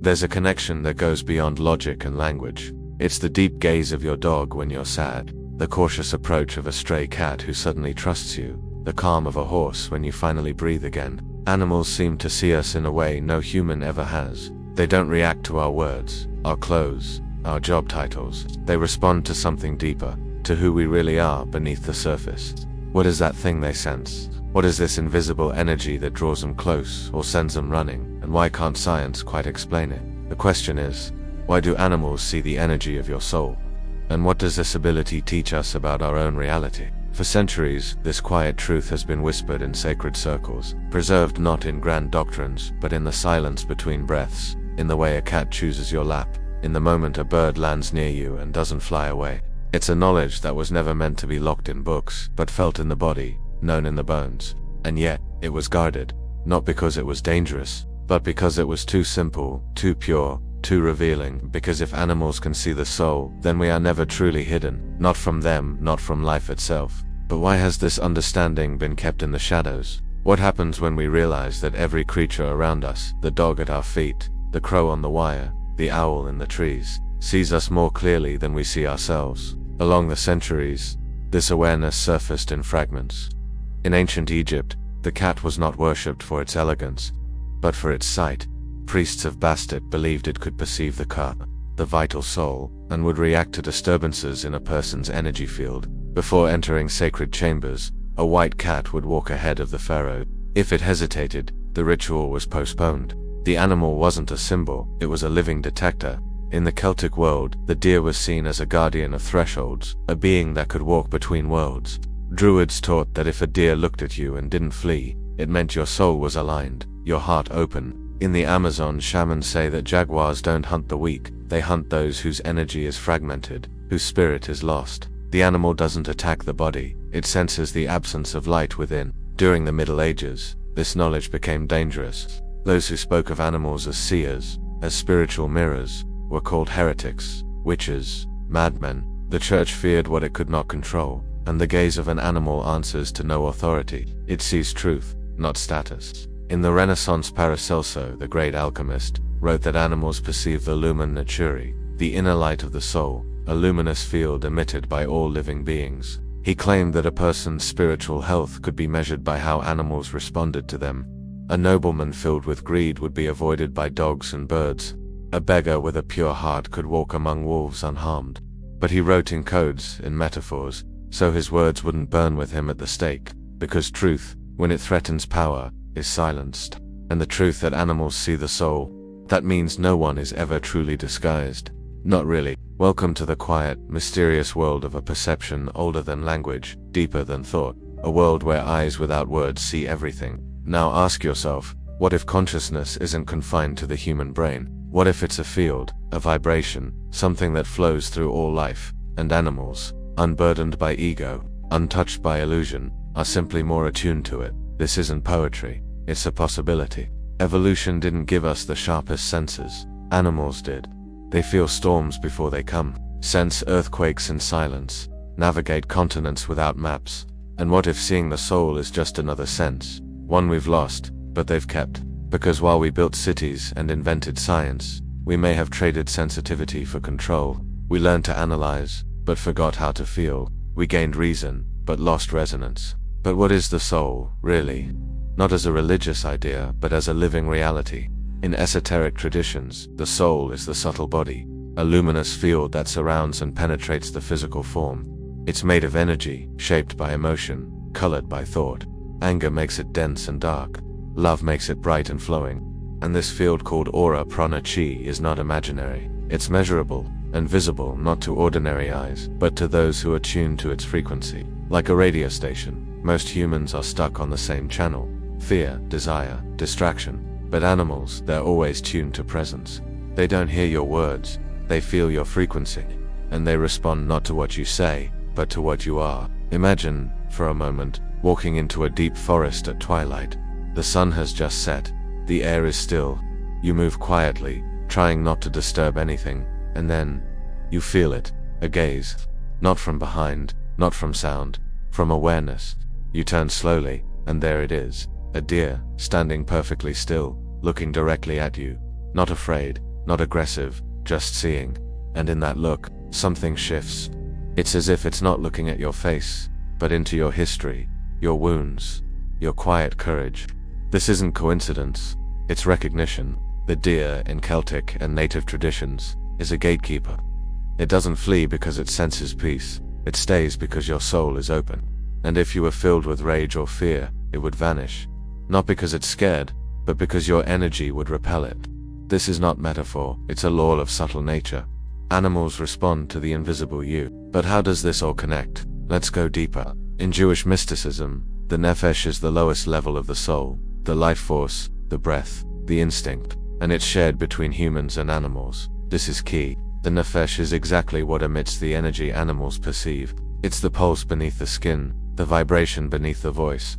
There's a connection that goes beyond logic and language. It's the deep gaze of your dog when you're sad, the cautious approach of a stray cat who suddenly trusts you, the calm of a horse when you finally breathe again. Animals seem to see us in a way no human ever has. They don't react to our words, our clothes, our job titles. They respond to something deeper, to who we really are beneath the surface. What is that thing they sense? What is this invisible energy that draws them close or sends them running, and why can't science quite explain it? The question is, why do animals see the energy of your soul? And what does this ability teach us about our own reality? For centuries, this quiet truth has been whispered in sacred circles, preserved not in grand doctrines, but in the silence between breaths, in the way a cat chooses your lap, in the moment a bird lands near you and doesn't fly away. It's a knowledge that was never meant to be locked in books, but felt in the body, known in the bones. And yet, it was guarded, not because it was dangerous, but because it was too simple, too pure, too revealing. Because if animals can see the soul, then we are never truly hidden, not from them, not from life itself. But why has this understanding been kept in the shadows? What happens when we realize that every creature around us, the dog at our feet, the crow on the wire, the owl in the trees, sees us more clearly than we see ourselves? Along the centuries, this awareness surfaced in fragments. In ancient Egypt, the cat was not worshipped for its elegance, but for its sight. Priests of Bastet believed it could perceive the ka, the vital soul, and would react to disturbances in a person's energy field. Before entering sacred chambers, a white cat would walk ahead of the pharaoh. If it hesitated, the ritual was postponed. The animal wasn't a symbol, it was a living detector. In the Celtic world, the deer was seen as a guardian of thresholds, a being that could walk between worlds. Druids taught that if a deer looked at you and didn't flee, it meant your soul was aligned, your heart open. In the Amazon, shamans say that jaguars don't hunt the weak, they hunt those whose energy is fragmented, whose spirit is lost. The animal doesn't attack the body, it senses the absence of light within. During the Middle Ages, this knowledge became dangerous. Those who spoke of animals as seers, as spiritual mirrors, were called heretics, witches, madmen. The church feared what it could not control, and the gaze of an animal answers to no authority. It sees truth, not status. In the Renaissance, Paracelso, the great alchemist, wrote that animals perceive the lumen naturae, the inner light of the soul, a luminous field emitted by all living beings. He claimed that a person's spiritual health could be measured by how animals responded to them. A nobleman filled with greed would be avoided by dogs and birds. A beggar with a pure heart could walk among wolves unharmed. But he wrote in codes, in metaphors, so his words wouldn't burn with him at the stake, because truth, when it threatens power, is silenced. And the truth that animals see the soul, that means no one is ever truly disguised. Not really. Welcome to the quiet, mysterious world of a perception older than language, deeper than thought, a world where eyes without words see everything. Now ask yourself, what if consciousness isn't confined to the human brain? What if it's a field, a vibration, something that flows through all life, and animals, unburdened by ego, untouched by illusion, are simply more attuned to it? This isn't poetry, it's a possibility. Evolution didn't give us the sharpest senses, animals did. They feel storms before they come, sense earthquakes in silence, navigate continents without maps. And what if seeing the soul is just another sense, one we've lost, but they've kept? Because while we built cities and invented science, we may have traded sensitivity for control. We learned to analyze, but forgot how to feel. We gained reason, but lost resonance. But what is the soul, really? Not as a religious idea, but as a living reality. In esoteric traditions, the soul is the subtle body, a luminous field that surrounds and penetrates the physical form. It's made of energy, shaped by emotion, colored by thought. Anger makes it dense and dark. Love makes it bright and flowing. And this field called aura prana chi is not imaginary. It's measurable and visible not to ordinary eyes, but to those who are tuned to its frequency. Like a radio station, most humans are stuck on the same channel. Fear, desire, distraction. But animals, they're always tuned to presence. They don't hear your words, they feel your frequency. And they respond not to what you say, but to what you are. Imagine, for a moment, walking into a deep forest at twilight. The sun has just set, the air is still. You move quietly, trying not to disturb anything, and then, you feel it, a gaze. Not from behind, not from sound, from awareness. You turn slowly, and there it is, a deer, standing perfectly still, looking directly at you. Not afraid, not aggressive, just seeing. And in that look, something shifts. It's as if it's not looking at your face, but into your history, your wounds, your quiet courage. This isn't coincidence, it's recognition. The deer, in Celtic and native traditions, is a gatekeeper. It doesn't flee because it senses peace, it stays because your soul is open. And if you were filled with rage or fear, it would vanish. Not because it's scared, but because your energy would repel it. This is not metaphor, it's a law of subtle nature. Animals respond to the invisible you. But how does this all connect? Let's go deeper. In Jewish mysticism, the nefesh is the lowest level of the soul, the life force, the breath, the instinct, and it's shared between humans and animals. This is key. The nefesh is exactly what emits the energy animals perceive. It's the pulse beneath the skin, the vibration beneath the voice.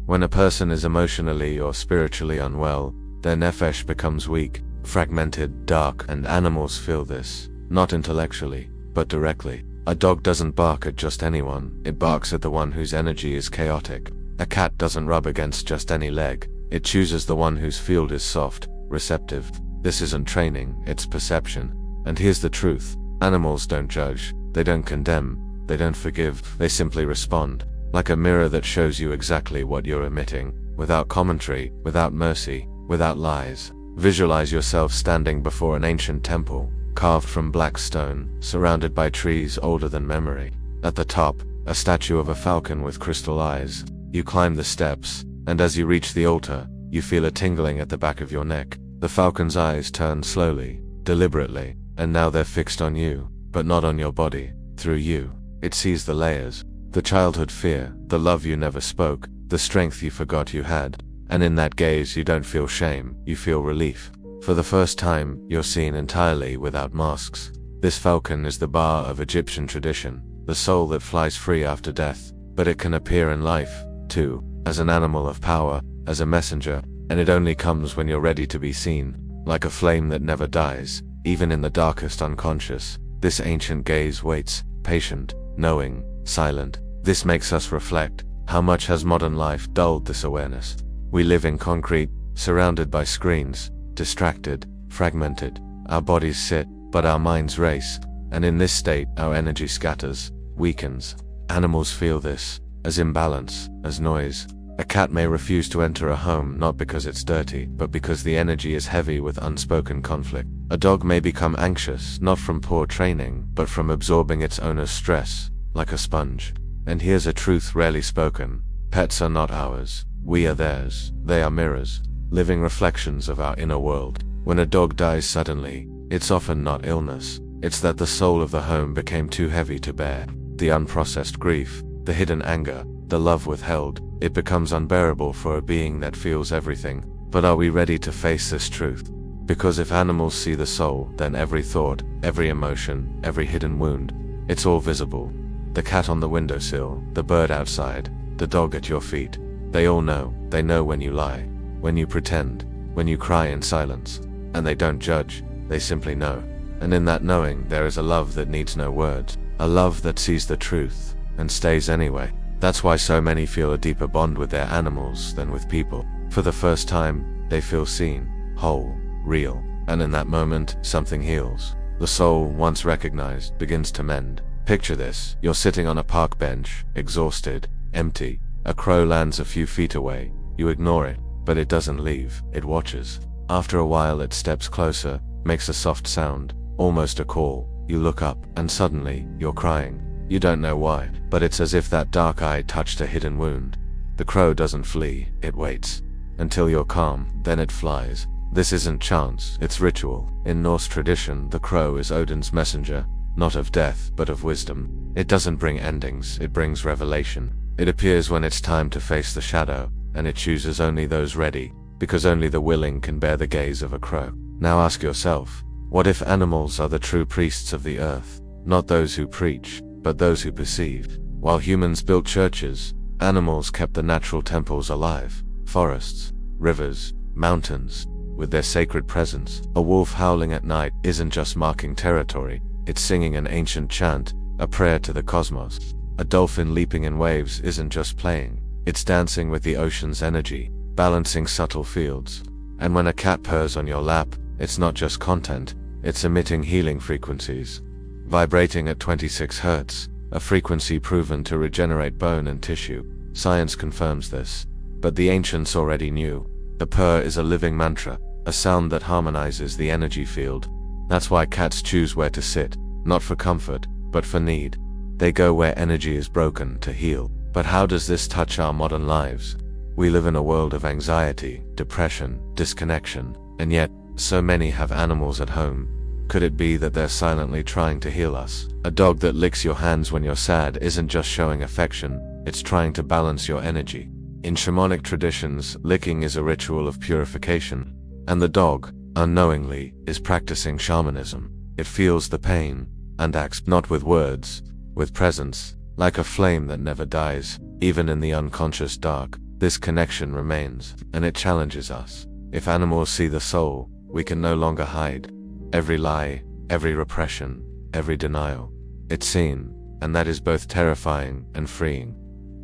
When a person is emotionally or spiritually unwell, their nefesh becomes weak, fragmented, dark, and animals feel this, not intellectually, but directly. A dog doesn't bark at just anyone, it barks at the one whose energy is chaotic. A cat doesn't rub against just any leg, it chooses the one whose field is soft, receptive. This isn't training, it's perception. And here's the truth, animals don't judge, they don't condemn, they don't forgive, they simply respond. Like a mirror that shows you exactly what you're emitting, without commentary, without mercy, without lies. Visualize yourself standing before an ancient temple, carved from black stone, surrounded by trees older than memory. At the top, a statue of a falcon with crystal eyes. You climb the steps, and as you reach the altar, you feel a tingling at the back of your neck. The falcon's eyes turn slowly, deliberately, and now they're fixed on you, but not on your body, through you. It sees the layers, the childhood fear, the love you never spoke, the strength you forgot you had. And in that gaze you don't feel shame, you feel relief. For the first time, you're seen entirely without masks. This falcon is the Ba of Egyptian tradition, the soul that flies free after death, but it can appear in life, too, as an animal of power, as a messenger, and it only comes when you're ready to be seen, like a flame that never dies, even in the darkest unconscious. This ancient gaze waits, patient, knowing, silent. This makes us reflect, how much has modern life dulled this awareness? We live in concrete, surrounded by screens, distracted, fragmented. Our bodies sit, but our minds race, and in this state our energy scatters, weakens. Animals feel this, as imbalance, as noise. A cat may refuse to enter a home not because it's dirty, but because the energy is heavy with unspoken conflict. A dog may become anxious, not from poor training, but from absorbing its owner's stress, like a sponge. And here's a truth rarely spoken. Pets are not ours. We are theirs. They are mirrors, living reflections of our inner world. When a dog dies suddenly, it's often not illness. It's that the soul of the home became too heavy to bear. The unprocessed grief, the hidden anger, the love withheld, it becomes unbearable for a being that feels everything. But are we ready to face this truth? Because if animals see the soul, then every thought, every emotion, every hidden wound, it's all visible. The cat on the windowsill, the bird outside, the dog at your feet. They all know. They know when you lie, when you pretend, when you cry in silence. And they don't judge, they simply know. And in that knowing there is a love that needs no words. A love that sees the truth, and stays anyway. That's why so many feel a deeper bond with their animals than with people. For the first time, they feel seen, whole, real. And in that moment, something heals. The soul, once recognized, begins to mend. Picture this, you're sitting on a park bench, exhausted, empty. A crow lands a few feet away. You ignore it, but it doesn't leave, it watches. After a while it steps closer, makes a soft sound, almost a call. You look up, and suddenly, you're crying. You don't know why, but it's as if that dark eye touched a hidden wound. The crow doesn't flee, it waits. Until you're calm, then it flies. This isn't chance, it's ritual. In Norse tradition, the crow is Odin's messenger, not of death, but of wisdom. It doesn't bring endings, it brings revelation. It appears when it's time to face the shadow, and it chooses only those ready, because only the willing can bear the gaze of a crow. Now ask yourself, what if animals are the true priests of the earth? Not those who preach, but those who perceive. While humans built churches, animals kept the natural temples alive. Forests, rivers, mountains, with their sacred presence. A wolf howling at night isn't just marking territory, it's singing an ancient chant, a prayer to the cosmos. A dolphin leaping in waves isn't just playing, it's dancing with the ocean's energy, balancing subtle fields. And when a cat purrs on your lap, it's not just content, It's emitting healing frequencies, vibrating at 26 Hz, a frequency proven to regenerate bone and tissue. Science confirms this, but the ancients already knew. The purr is a living mantra, a sound that harmonizes the energy field. That's why cats choose where to sit, not for comfort, but for need. They go where energy is broken to heal. But how does this touch our modern lives? We live in a world of anxiety, depression, disconnection, and yet, so many have animals at home. Could it be that they're silently trying to heal us? A dog that licks your hands when you're sad isn't just showing affection, it's trying to balance your energy. In shamanic traditions, licking is a ritual of purification, and the dog, unknowingly, is practicing shamanism. It feels the pain, and acts not with words, with presence, like a flame that never dies. Even in the unconscious dark, this connection remains, and it challenges us. If animals see the soul, we can no longer hide. Every lie, every repression, every denial, it's seen, and that is both terrifying and freeing.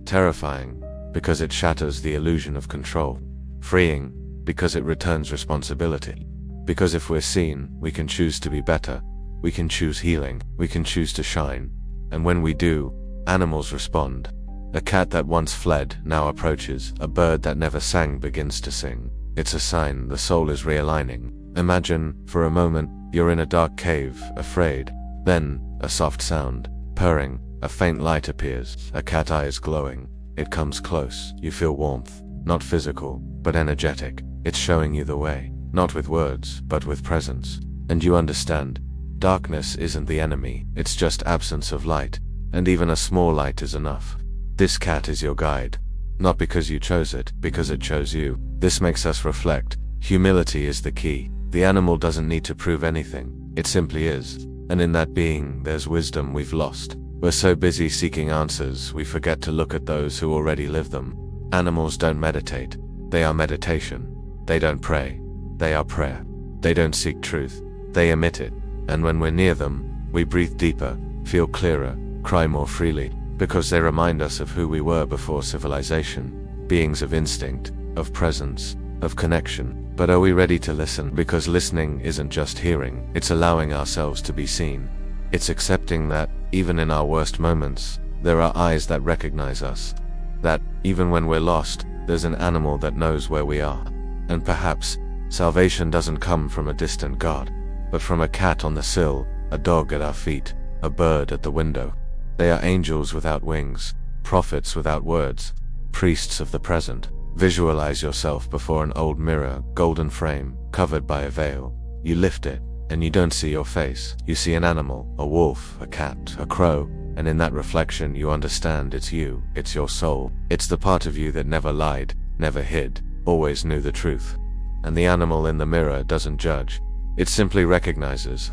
Terrifying, because it shatters the illusion of control. Freeing, because it returns responsibility. Because if we're seen, we can choose to be better, we can choose healing, we can choose to shine. And when we do, animals respond. A cat that once fled now approaches, a bird that never sang begins to sing. It's a sign the soul is realigning. Imagine, for a moment, you're in a dark cave, afraid. Then, a soft sound, purring, a faint light appears, a cat eye is glowing. It comes close, you feel warmth, not physical, but energetic. It's showing you the way, not with words, but with presence. And you understand, darkness isn't the enemy, it's just absence of light, and even a small light is enough. This cat is your guide, not because you chose it, because it chose you. This makes us reflect. Humility is the key. The animal doesn't need to prove anything, it simply is. And in that being, there's wisdom we've lost. We're so busy seeking answers, we forget to look at those who already live them. Animals don't meditate, they are meditation. They don't pray, they are prayer. They don't seek truth, they emit it. And when we're near them, we breathe deeper, feel clearer, cry more freely, because they remind us of who we were before civilization. Beings of instinct, of presence, of connection. But are we ready to listen? Because listening isn't just hearing, it's allowing ourselves to be seen. It's accepting that, even in our worst moments, there are eyes that recognize us. That, even when we're lost, there's an animal that knows where we are. And perhaps, salvation doesn't come from a distant God, but from a cat on the sill, a dog at our feet, a bird at the window. They are angels without wings, prophets without words, priests of the present. Visualize yourself before an old mirror, golden frame, covered by a veil. You lift it, and you don't see your face. You see an animal, a wolf, a cat, a crow, and in that reflection you understand it's you, it's your soul. It's the part of you that never lied, never hid, always knew the truth. And the animal in the mirror doesn't judge, it simply recognizes.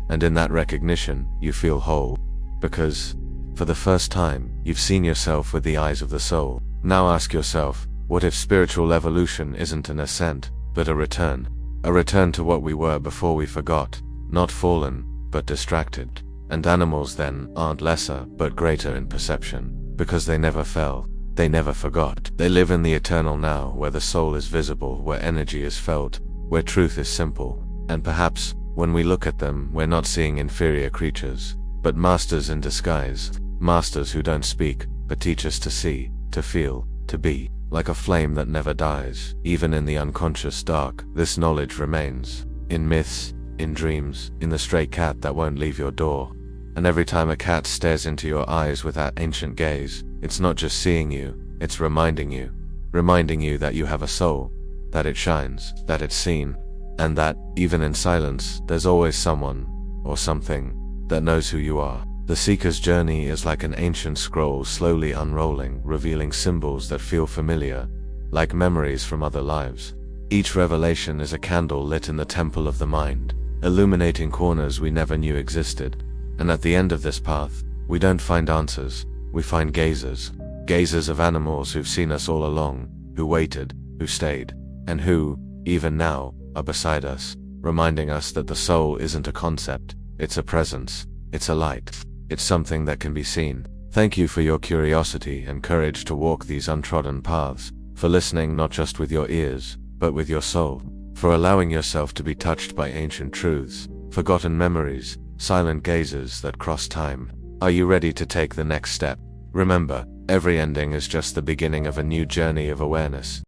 And in that recognition, you feel whole. Because, for the first time, you've seen yourself with the eyes of the soul. Now ask yourself, what if spiritual evolution isn't an ascent, but a return? A return to what we were before we forgot, not fallen, but distracted. And animals then aren't lesser, but greater in perception, because they never fell, they never forgot. They live in the eternal now, where the soul is visible, where energy is felt, where truth is simple. And perhaps, when we look at them, we're not seeing inferior creatures, but masters in disguise, masters who don't speak, but teach us to see, to feel, to be. Like a flame that never dies, even in the unconscious dark, this knowledge remains. In myths, in dreams, in the stray cat that won't leave your door. And every time a cat stares into your eyes with that ancient gaze, it's not just seeing you, it's reminding you that you have a soul, that it shines, that it's seen, and that, even in silence, there's always someone, or something, that knows who you are. The seeker's journey is like an ancient scroll slowly unrolling, revealing symbols that feel familiar, like memories from other lives. Each revelation is a candle lit in the temple of the mind, illuminating corners we never knew existed. And at the end of this path, we don't find answers, we find gazers. Gazers of animals who've seen us all along, who waited, who stayed, and who, even now, are beside us, reminding us that the soul isn't a concept, it's a presence, it's a light. It's something that can be seen. Thank you for your curiosity and courage to walk these untrodden paths, for listening not just with your ears, but with your soul, for allowing yourself to be touched by ancient truths, forgotten memories, silent gazes that cross time. Are you ready to take the next step? Remember, every ending is just the beginning of a new journey of awareness.